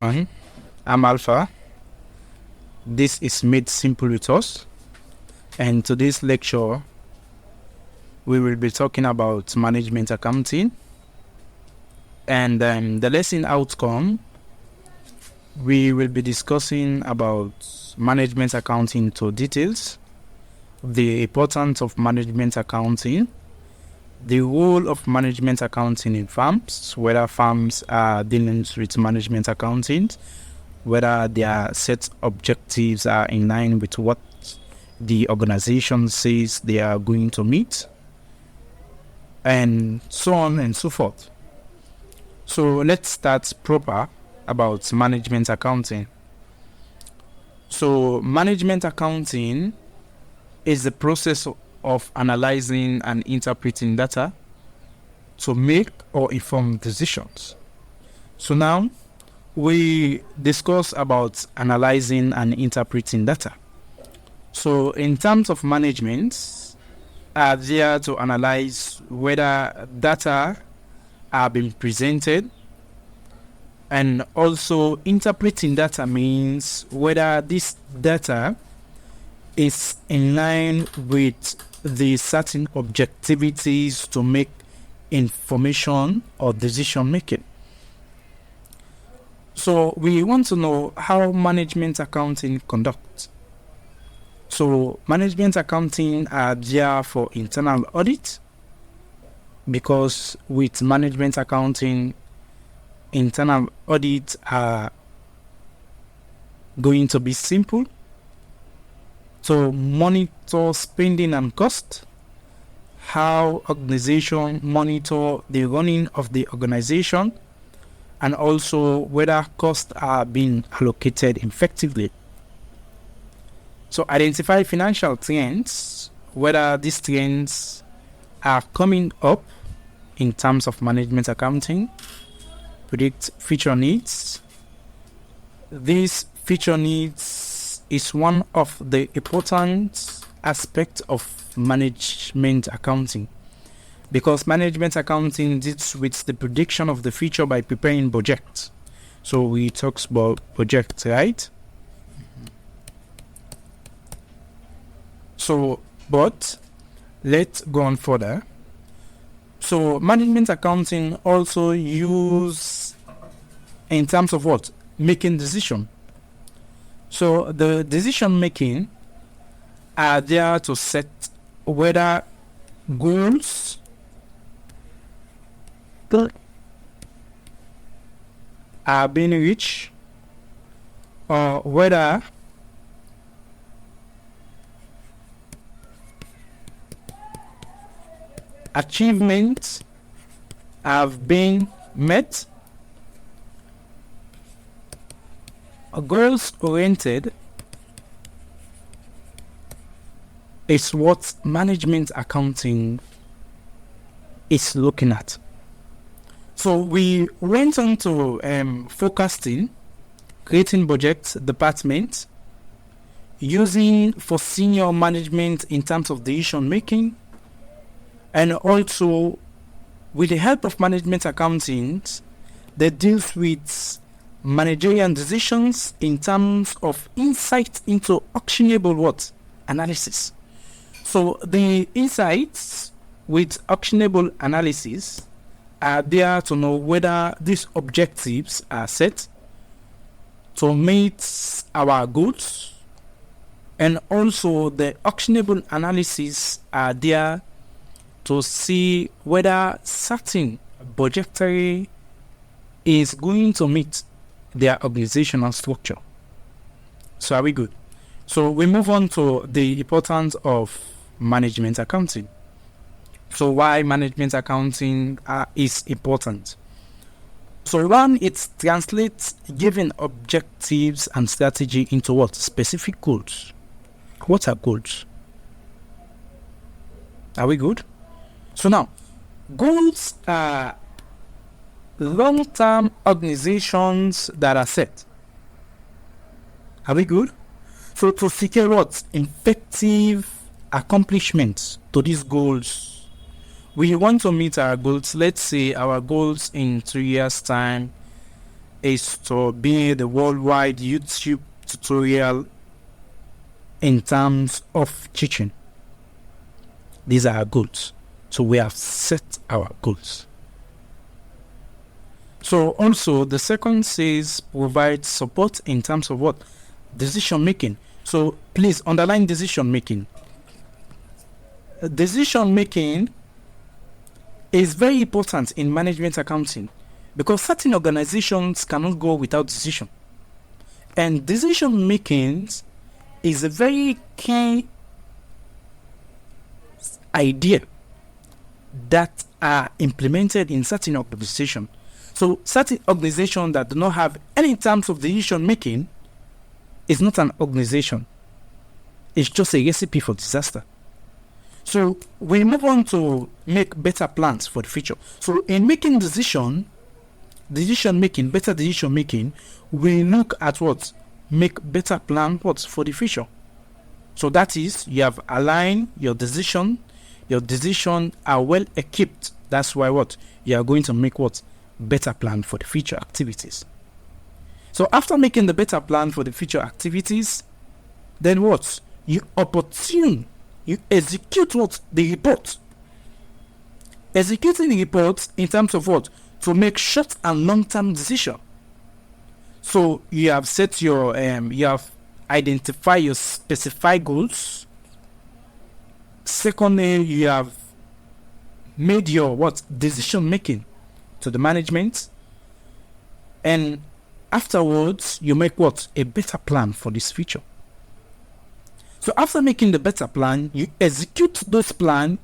everyone. I'm Alpha. This is Made Simple with us. And today's lecture, we will be talking about management accounting. And the lesson outcome, we will be discussing about management accounting to details, the importance of management accounting, the role of management accounting in firms, whether firms are dealing with management accounting, whether their set objectives are in line with what the organization says they are going to meet, and so on and so forth. So let's start proper about management accounting. So management accounting is the process of analyzing and interpreting data to make or inform decisions. So now we discuss about analyzing and interpreting data. So in terms of management, are there to analyze whether data are being presented, and also interpreting data means whether this data is in line with the certain objectivities to make information or decision making. So we want to know how management accounting conducts. So management accounting are there for internal audit, because with management accounting, internal audits are going to be simple. So monitor spending and cost, how organization monitor the running of the organization, and also whether costs are being allocated effectively. So identify financial trends, whether these trends are coming up in terms of management accounting. Predict future needs. These future needs is one of the important aspects of management accounting, because management accounting deals with the prediction of the future by preparing budgets. So we talk about budgets, right? So, but let's go on further. So management accounting also use in terms of what? Making decision. So the decision making are there to set whether goals are being reached, or whether achievements have been met. Goals oriented is what management accounting is looking at. So we went on to forecasting, creating budget departments, using for senior management in terms of decision making, and also with the help of management accounting that deals with managerial decisions in terms of insight into actionable what? Analysis. So the insights with actionable analysis are there to know whether these objectives are set to meet our goals, and also the actionable analysis are there to see whether certain budgetary is going to meet their organizational structure. So are we good? So we move on to the importance of management accounting. So why management accounting is important? So one, it translates given objectives and strategy into what? Specific goals. What are goals? Are we good? So now, goals are long-term organizations that are set. Are we good? So to secure what? Effective accomplishments to these goals. We want to meet our goals. Let's say our goals in 3 years' time is to be the worldwide YouTube tutorial in terms of teaching. These are our goals. So we have set our goals. So also the second says provide support in terms of what? Decision making. So please underline decision making. Decision making is very important in management accounting because certain organizations cannot go without decision. And decision making is a very key idea that are implemented in certain organizations. So certain organizations that do not have any terms of decision making is not an organization. It's just a recipe for disaster. So we move on to make better plans for the future. So in making better decision making, we look at what? Make better plans for the future. So that is, you have aligned your decision are well equipped. That's why what? You are going to make what? Better plan for the future activities. So after making the better plan for the future activities, then what? You execute what? The report. Executing the report in terms of what? To make short and long-term decision. So you have set your you have identified your specified goals. Secondly, you have made your what? Decision making to the management. And afterwards, you make what? A better plan for this future. So after making the better plan, you execute those plans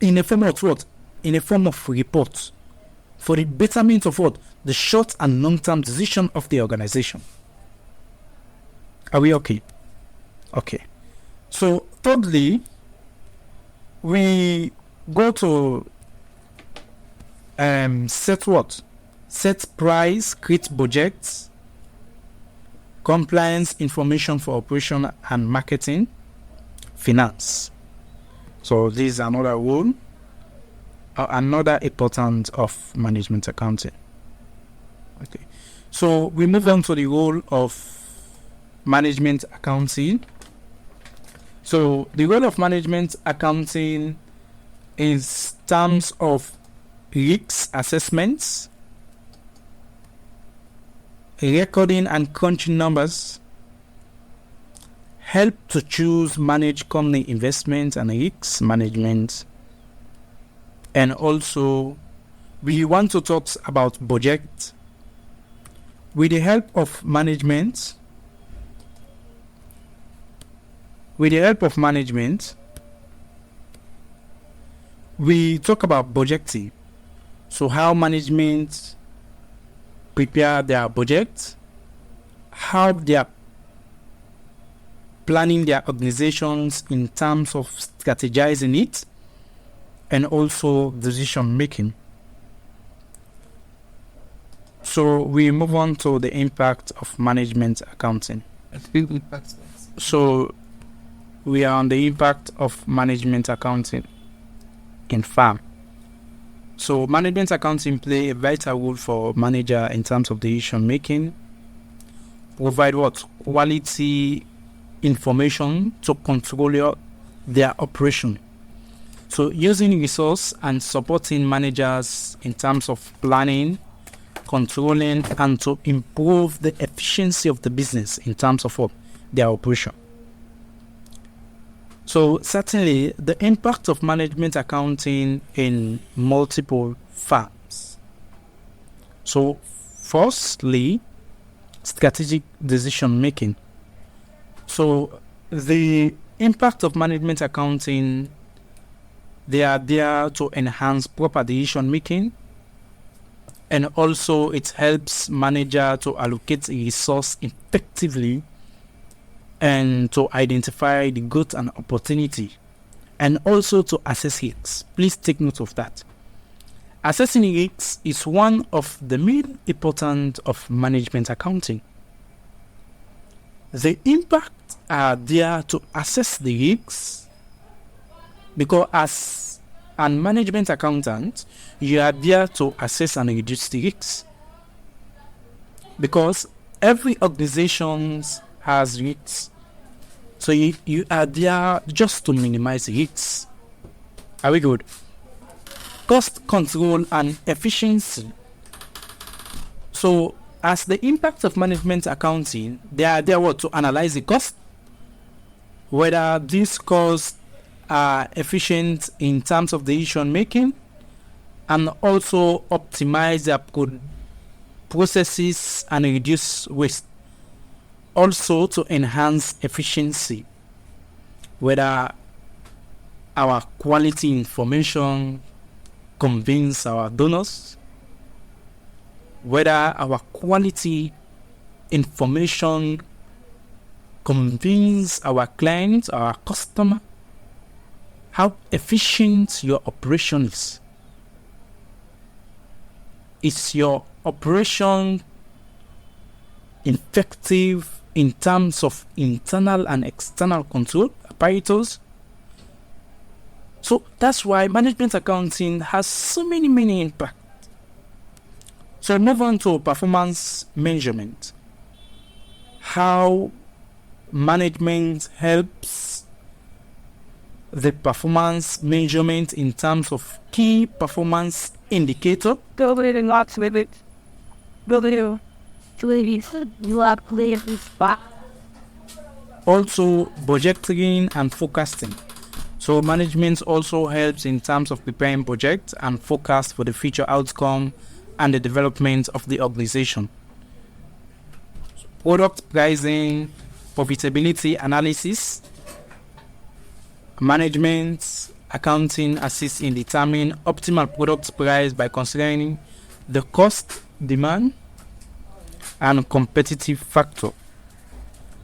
in a form of what? In a form of report for the betterment of what? The short and long-term decision of the organization. Are we okay? Okay. So thirdly, we go to set what? Set price, create budgets, compliance, information for operation and marketing, finance. So this is another role, another important of management accounting. Okay. So we move on to the role of management accounting. So the role of management accounting is terms of risk assessments, recording and crunching numbers, help to choose, manage company investment and risk management, and also we want to talk about budget. With the help of management, we talk about budgeting. So how management prepare their budget, how they are planning their organizations in terms of strategizing it, and also decision making. So we move on to the impact of management accounting. So we are on the impact of management accounting in farm. So management accounting play a vital role for manager in terms of decision making. Provide what? Quality information to control their operation. So using resource and supporting managers in terms of planning, controlling, and to improve the efficiency of the business in terms of what? Their operation. So certainly the impact of management accounting in multiple firms. So firstly, strategic decision making. So the impact of management accounting, they are there to enhance proper decision making, and also it helps manager to allocate resource effectively and to identify the growth and opportunity, and also to assess risks. Please take note of that. Assessing risks is one of the main important of management accounting. The impact are there to assess the risks, because as an management accountant, you are there to assess and reduce the risks. because every organization has risks. So you are there just to minimize risks. Are we good? Cost control and efficiency. So as the impact of management accounting, they are there to analyze the cost, whether these costs are efficient in terms of decision making, and also optimize their processes and reduce waste. Also to enhance efficiency, whether our quality information convince our donors, whether our quality information convince our clients, our customer, how efficient your operation is. Is your operation effective in terms of internal and external control apparatus? So that's why management accounting has so many impacts. So move on to performance measurement. How management helps the performance measurement in terms of key performance indicator. Building lots with it. Building Also budgeting and forecasting. So management also helps in terms of preparing projects and forecast for the future outcome and the development of the organization. Product pricing, profitability analysis. Management accounting assists in determining optimal product price by considering the cost, demand, and competitive factor.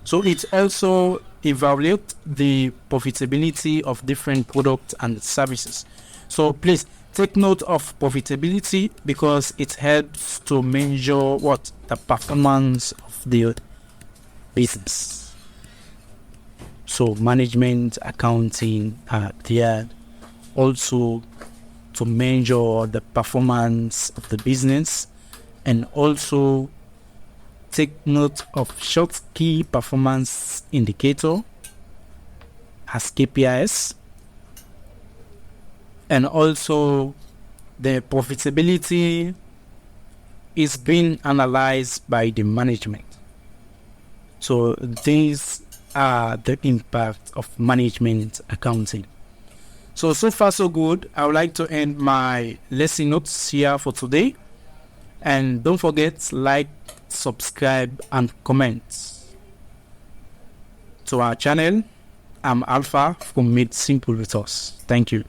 So it also evaluates the profitability of different products and services. So please take note of profitability because it helps to measure what the performance of the business. So management accounting are there also to measure the performance of the business and also take note of short key performance indicator as KPIs, and also the profitability is being analyzed by the management. So these are the impact of management accounting. So far so good. I would like to end my lesson notes here for today. And don't forget, like, subscribe, and comment to our channel. I'm Alpha from Made Simple with Us. Thank you.